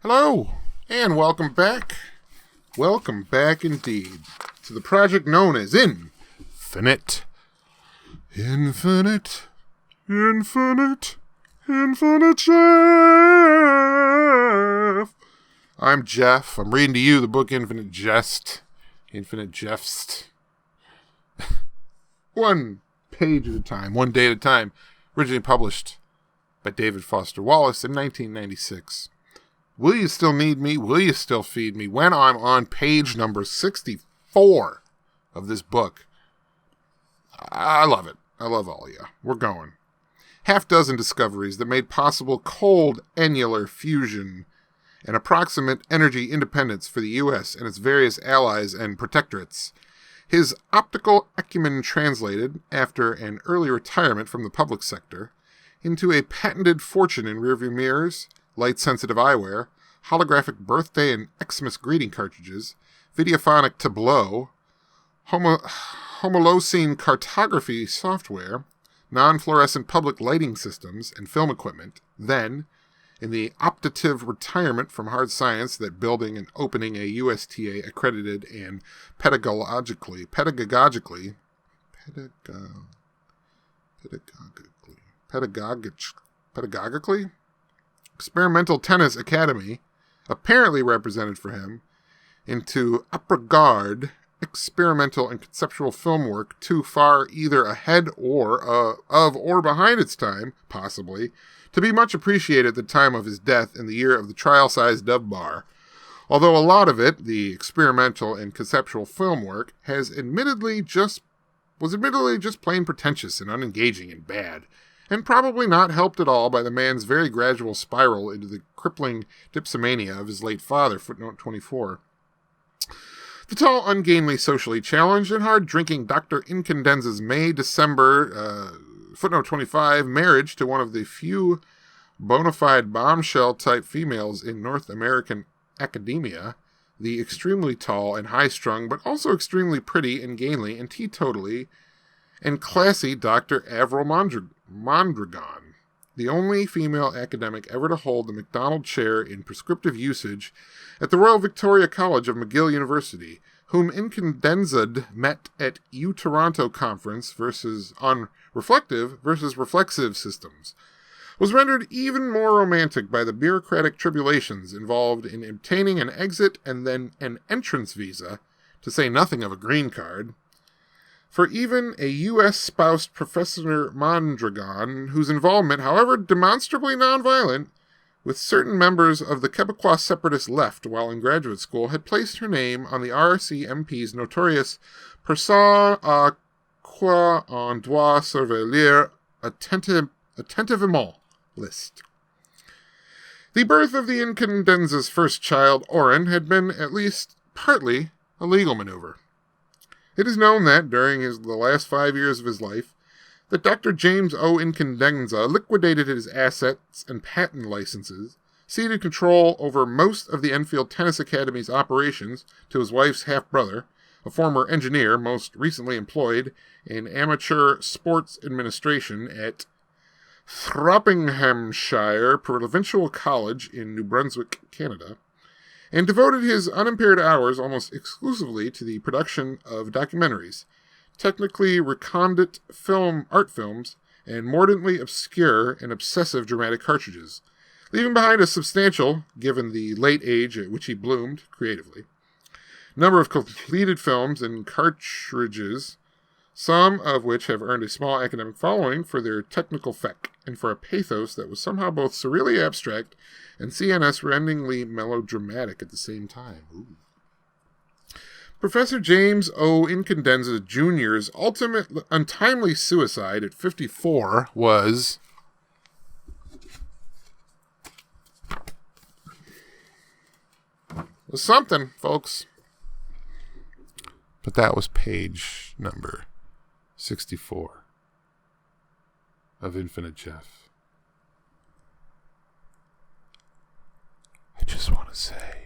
Hello, and welcome back. Welcome back indeed to the project known as Infinite. Infinite Jeff. I'm Jeff. I'm reading to you the book Infinite Jest. Infinite Jest. One page at a time, one day at a time. Originally published by David Foster Wallace in 1996. Will you still need me? Will you still feed me? When I'm on page number 64 of this book. I love it. I love all of you. We're going. Half dozen discoveries that made possible cold annular fusion and approximate energy independence for the U.S. and its various allies and protectorates. His optical acumen translated, after an early retirement from the public sector, into a patented fortune in rearview mirrors, light-sensitive eyewear, holographic birthday and Xmas greeting cartridges, videophonic tableau, homolocene cartography software, non-fluorescent public lighting systems, and film equipment. Then, in the optative retirement from hard science that building and opening a USTA accredited and pedagogically experimental tennis academy, apparently represented for him, into après-garde experimental and conceptual film work too far either ahead or behind its time, possibly, to be much appreciated at the time of his death in the year of the trial-sized Dove Bar. Although a lot of it, the experimental and conceptual film work, was admittedly just plain pretentious and unengaging and bad, and probably not helped at all by the man's very gradual spiral into the crippling dipsomania of his late father, footnote 24. The tall, ungainly, socially challenged, and hard-drinking Dr. Incandenza's May-December, footnote 25, marriage to one of the few bona fide bombshell-type females in North American academia, the extremely tall and high-strung, but also extremely pretty and gainly and teetotally and classy Dr. Avril Mondragon, the only female academic ever to hold the MacDonald Chair in Prescriptive Usage at the Royal Victoria College of McGill University, whom Incandenza met at U-Toronto Conference on reflective versus reflexive systems, was rendered even more romantic by the bureaucratic tribulations involved in obtaining an exit and then an entrance visa, to say nothing of a green card. For even a U.S.-spoused Professor Mondragon, whose involvement, however demonstrably nonviolent, with certain members of the Quebecois separatist left while in graduate school, had placed her name on the RCMP's notorious Personne à qui on doit surveiller attentivement list. The birth of the Incandenza's first child, Oren, had been at least partly a legal maneuver. It is known that, during the last 5 years of his life, that Dr. James O. Incandenza liquidated his assets and patent licenses, ceded control over most of the Enfield Tennis Academy's operations to his wife's half-brother, a former engineer most recently employed in amateur sports administration at Throppinghamshire Provincial College in New Brunswick, Canada, and devoted his unimpaired hours almost exclusively to the production of documentaries, technically recondite art films, and mordantly obscure and obsessive dramatic cartridges, leaving behind a substantial, given the late age at which he bloomed creatively, number of completed films and cartridges, some of which have earned a small academic following for their technical feck and for a pathos that was somehow both surreally abstract and CNS-rendingly melodramatic at the same time. Ooh. Professor James O. Incandenza Jr.'s ultimate untimely suicide at 54 was something, folks. But that was page number 64 of Infinite Jeff. I just want to say